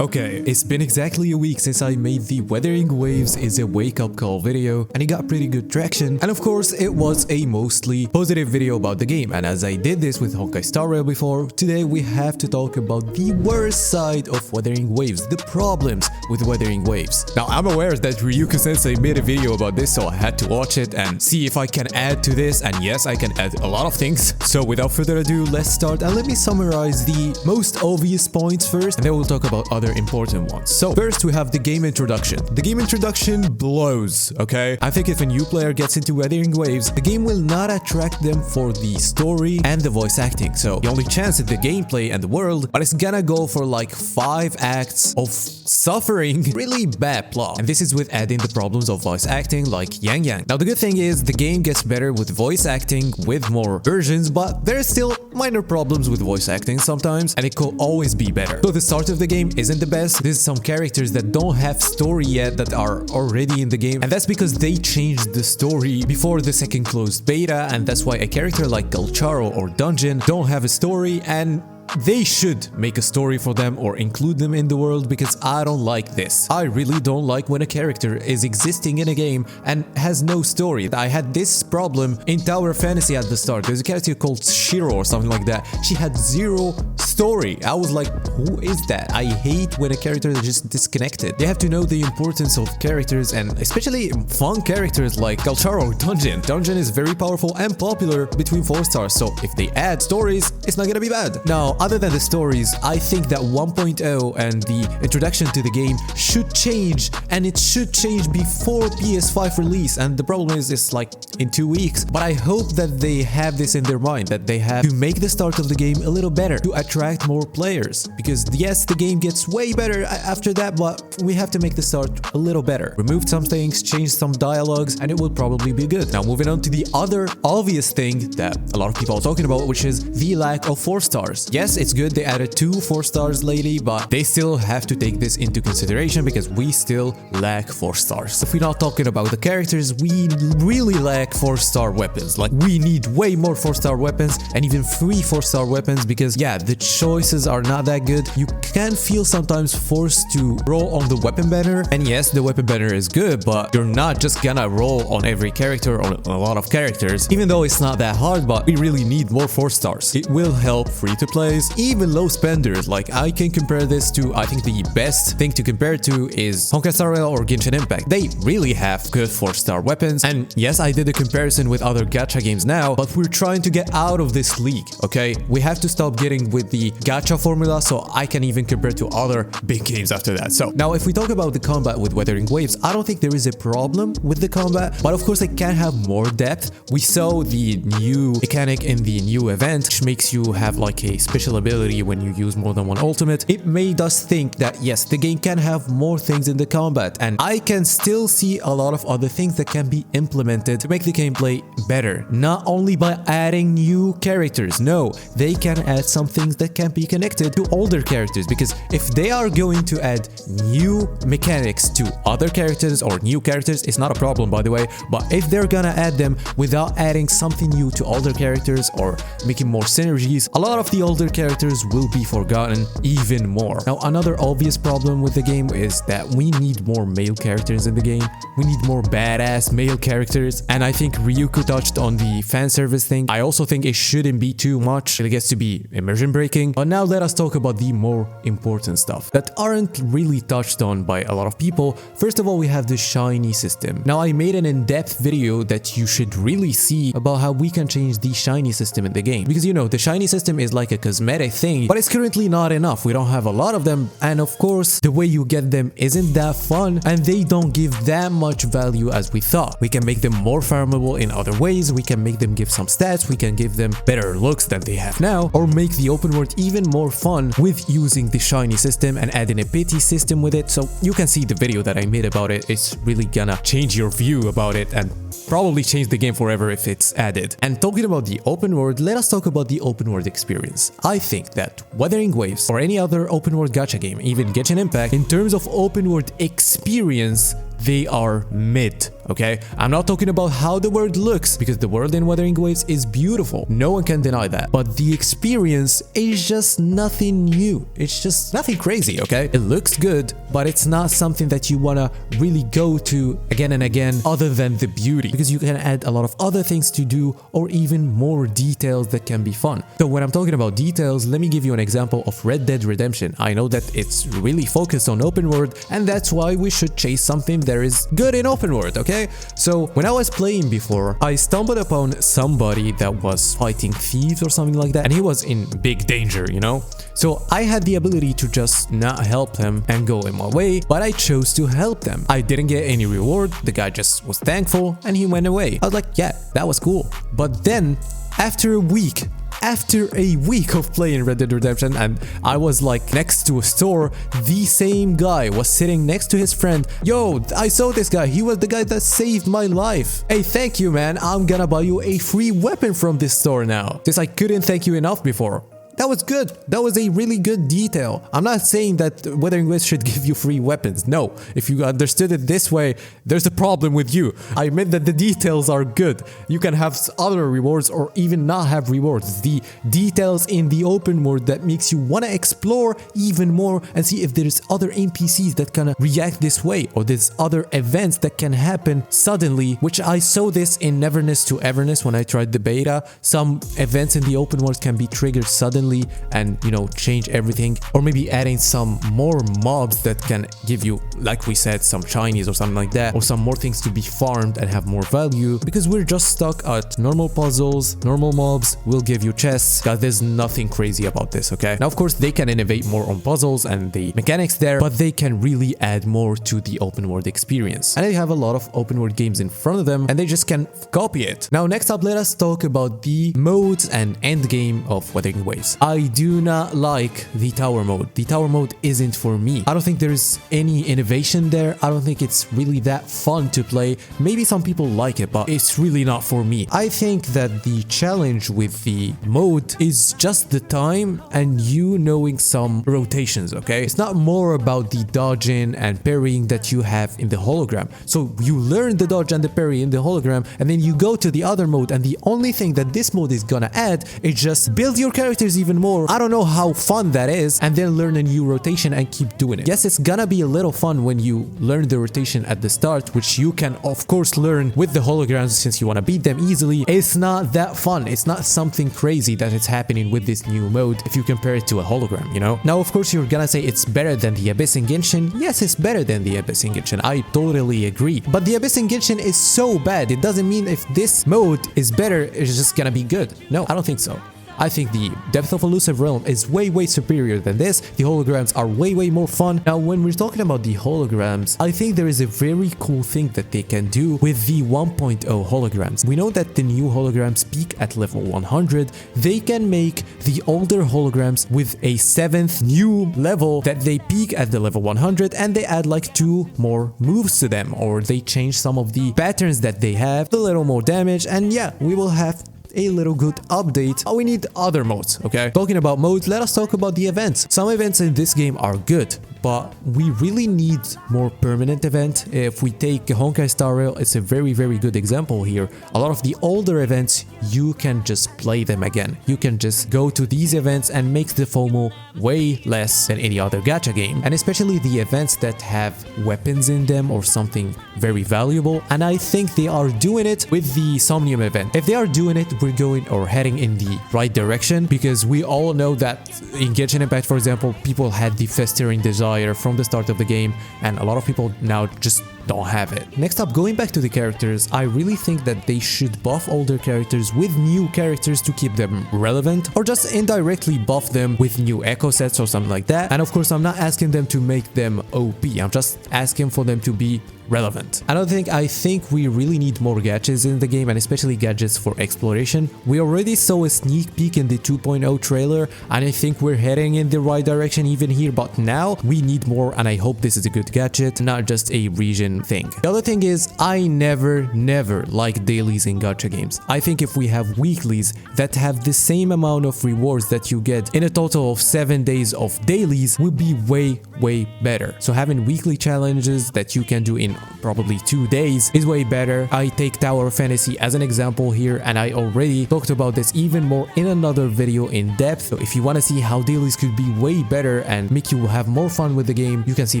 Okay, it's been exactly a week since I made the Wuthering Waves is a wake-up call video, and it got pretty good traction, and of course it was a mostly positive video about the game. And as I did this with Honkai Star Rail before, today we have to talk about the worst side of Wuthering Waves, the problems with Wuthering Waves. Now I'm aware that Ryuko-sensei made a video about this, so I had to watch it and see if I can add to this, and yes, I can add a lot of things. So without further ado, let's start, and let me summarize the most obvious points first, and then we'll talk about other important ones. So first we have the game introduction. The game introduction blows, okay? I think if a new player gets into Wuthering Waves, the game will not attract them for the story and the voice acting. So the only chance is the gameplay and the world, but it's gonna go for like 5 acts of suffering really bad plot. And this is with adding the problems of voice acting like Yang Yang. Now the good thing is the game gets better with voice acting with more versions, but there's still minor problems with voice acting sometimes, and it could always be better. So the start of the game isn't the best. There's some characters that don't have story yet that are already in the game, and that's because they changed the story before the second closed beta, and that's why a character like Galcharo or Dungeon don't have a story, and they should make a story for them or include them in the world, because I don't like this. I really don't like when a character is existing in a game and has no story. I had this problem in Tower Fantasy at the start. There's a character called Shiro or something like that. She had 0 story. I was like, who is that? I hate when a character is just disconnected. They have to know the importance of characters, and especially fun characters like Galcharo or Dungeon. Dungeon is very powerful and popular between 4 stars, so if they add stories, it's not gonna be bad. Now, other than the stories, I think that 1.0 and the introduction to the game should change, and it should change before PS5 release, and the problem is it's like in 2 weeks. But I hope that they have this in their mind, that they have to make the start of the game a little better to attract more players, because yes, the game gets way better after that, but we have to make the start a little better. Remove some things, change some dialogues, and it will probably be good. Now moving on to the other obvious thing that a lot of people are talking about, which is the lack of 4 stars. Yes, it's good they added 2 4 stars lately, but they still have to take this into consideration because we still lack 4 stars. If we're not talking about the characters, we really lack 4-star weapons. Like, we need way more 4-star weapons and even 3 4-star weapons, because yeah, the choices are not that good. You can feel sometimes forced to roll on the weapon banner, and yes, the weapon banner is good, but you're not just gonna roll on every character or on a lot of characters, even though it's not that hard. But we really need more 4 stars. It will help free-to-plays, even low spenders. Like, I can compare this to, I think the best thing to compare to is Honkai Star Rail or Genshin Impact. They really have good 4-star weapons, and yes, I did a comparison with other gacha games now, but we're trying to get out of this league, okay? We have to stop getting with the gacha formula, so I can even compare to other big games after that. So now if we talk about the combat with Wuthering Waves, I don't think there is a problem with the combat, but of course it can have more depth. We saw the new mechanic in the new event, which makes you have like a special ability when you use more than one ultimate. It made us think that yes, the game can have more things in the combat, and I can still see a lot of other things that can be implemented to make the gameplay better, not only by adding new characters. No, they can add some things that can be connected to older characters, because if they are going to add new mechanics to other characters or new characters, it's not a problem, by the way, but if they're gonna add them without adding something new to older characters or making more synergies, a lot of the older characters will be forgotten even more. Now another obvious problem with the game is that we need more male characters in the game. We need more badass male characters, and I think Ryuko touched on the fan service thing. I also think it shouldn't be too much. It gets to be immersion breaking. But now let us talk about the more important stuff that aren't really touched on by a lot of people. First of all, we have the shiny system. Now I made an in-depth video that you should really see about how we can change the shiny system in the game, because you know, the shiny system is like a cosmetic thing, but it's currently not enough. We don't have a lot of them, and of course the way you get them isn't that fun, and they don't give that much value as we thought. We can make them more farmable in other ways. We can make them give some stats. We can give them better looks than they have now, or make the open world even more fun with using the shiny system and adding a pity system with it. So you can see the video that I made about it. It's really gonna change your view about it and probably change the game forever if it's added. And talking about the open world, let us talk about the open world experience. I think that Wuthering Waves or any other open world gacha game, even Genshin Impact, in terms of open world experience, they are mid okay? I'm not talking about how the world looks, because the world in Wuthering Waves is beautiful. No one can deny that. But the experience is just nothing new. It's just nothing crazy, okay? It looks good, but it's not something that you wanna really go to again and again other than the beauty, because you can add a lot of other things to do or even more details that can be fun. So when I'm talking about details, let me give you an example of Red Dead Redemption. I know that it's really focused on open world, and that's why we should chase something that is good in open world, okay? So when I was playing before, I stumbled upon somebody that was fighting thieves or something like that, and he was in big danger, you know? So I had the ability to just not help him and go in my way, but I chose to help them. I didn't get any reward, the guy just was thankful and he went away. I was like, yeah, that was cool. But then after a week of playing Red Dead Redemption, and I was like next to a store, the same guy was sitting next to his friend. Yo, I saw this guy. He was the guy that saved my life. Hey, thank you, man. I'm gonna buy you a free weapon from this store now. This I couldn't thank you enough before. That was good. That was a really good detail. I'm not saying that Wuthering Waves should give you free weapons. No, if you understood it this way, there's a problem with you. I meant that the details are good. You can have other rewards or even not have rewards. The details in the open world that makes you want to explore even more and see if there's other NPCs that can react this way, or there's other events that can happen suddenly, which I saw this in Neverness to Everness when I tried the beta. Some events in the open world can be triggered suddenly and, you know, change everything, or maybe adding some more mobs that can give you, like we said, some shinies or something like that, or some more things to be farmed and have more value, because we're just stuck at normal puzzles. Normal mobs will give you chests. God, there's nothing crazy about this, okay? Now, of course, they can innovate more on puzzles and the mechanics there, but they can really add more to the open world experience, and they have a lot of open world games in front of them and they just can copy it. Now, next up, let us talk about the modes and end game of Wuthering Waves. I do not like the tower mode. The tower mode isn't for me. I don't think there's any innovation there. I don't think it's really that fun to play. Maybe some people like it, but it's really not for me. I think that the challenge with the mode is just the time and you knowing some rotations, okay? It's not more about the dodging and parrying that you have in the hologram. So you learn the dodge and the parry in the hologram, and then you go to the other mode, and the only thing that this mode is gonna add is just build your characters even more. I don't know how fun that is, and then learn a new rotation and keep doing it. Yes, it's gonna be a little fun when you learn the rotation at the start, which you can of course learn with the holograms since you want to beat them easily. It's not that fun. It's not something crazy that is happening with this new mode if you compare it to a hologram, you know? Now, of course, you're gonna say it's better than the Abyss in Genshin. Yes, it's better than the Abyss in Genshin. I totally agree. But the Abyss in Genshin is so bad. It doesn't mean if this mode is better, it's just gonna be good. No, I don't think so. I think the Depth of Elusive Realm is way superior than this. The holograms are way more fun. Now, when we're talking about the holograms, I think there is a very cool thing that they can do with the 1.0 holograms. We know that the new holograms peak at level 100. They can make the older holograms with a 7th new level that they peak at the level 100, and they add like 2 more moves to them, or they change some of the patterns that they have, a little more damage, and yeah, we will have a little good update. We need other modes, okay? Talking about modes, let us talk about the events. Some events in this game are good, but we really need more permanent event. If we take Honkai Star Rail, it's a very good example here. A lot of the older events, you can just play them again. You can just go to these events and make the FOMO way less than any other gacha game, and especially the events that have weapons in them or something very valuable. And I think they are doing it with the Somnium event. If they are doing it, we're going or heading in the right direction, because we all know that in Genshin Impact, for example, people had the festering desire from the start of the game, and a lot of people now just don't have it. Next up, going back to the characters, I really think that they should buff older characters with new characters to keep them relevant, or just indirectly buff them with new echo sets or something like that. And of course, I'm not asking them to make them OP. I'm just asking for them to be relevant. I think we really need more gadgets in the game, and especially gadgets for exploration. We already saw a sneak peek in the 2.0 trailer, and I think we're heading in the right direction even here, but now we need more, and I hope this is a good gadget, not just a region main thing. The other thing is, I never like dailies in gacha games. I think if we have weeklies that have the same amount of rewards that you get in a total of 7 days of dailies would be way better. So having weekly challenges that you can do in probably 2 days is way better. I take Tower of Fantasy as an example here, and I already talked about this even more in another video in depth. So if you want to see how dailies could be way better and make you have more fun with the game, you can see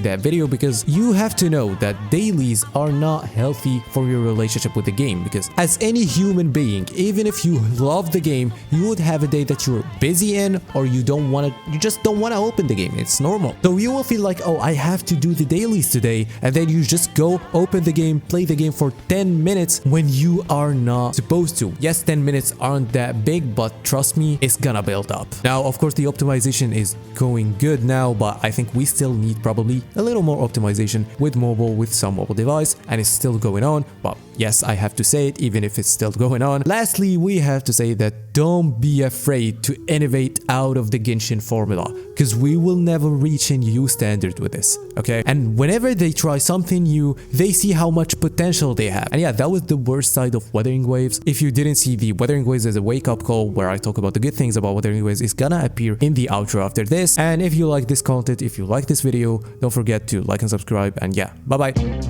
that video, because you have to know that dailies are not healthy for your relationship with the game. Because as any human being, even if you love the game, you would have a day that you're busy in, or you just don't want to open the game. It's normal. So you will feel like, oh, I have to do the dailies today, and then you just go open the game, play the game for 10 minutes when you are not supposed to. Yes, 10 minutes aren't that big, but trust me, it's gonna build up. Now, of course, the optimization is going good now, but I think we still need probably a little more optimization with mobile, with some mobile device, and it's still going on. But yes, I have to say it, even if it's still going on. Lastly, we have to say that don't be afraid to innovate out of the Genshin formula, because we will never reach a new standard with this, okay? And whenever they try something new, they see how much potential they have. And yeah, that was the worst side of Wuthering Waves. If you didn't see the Wuthering Waves as a wake-up call where I talk about the good things about Wuthering Waves, it's gonna appear in the outro after this. And if you like this content, if you like this video, don't forget to like and subscribe, and yeah, bye bye.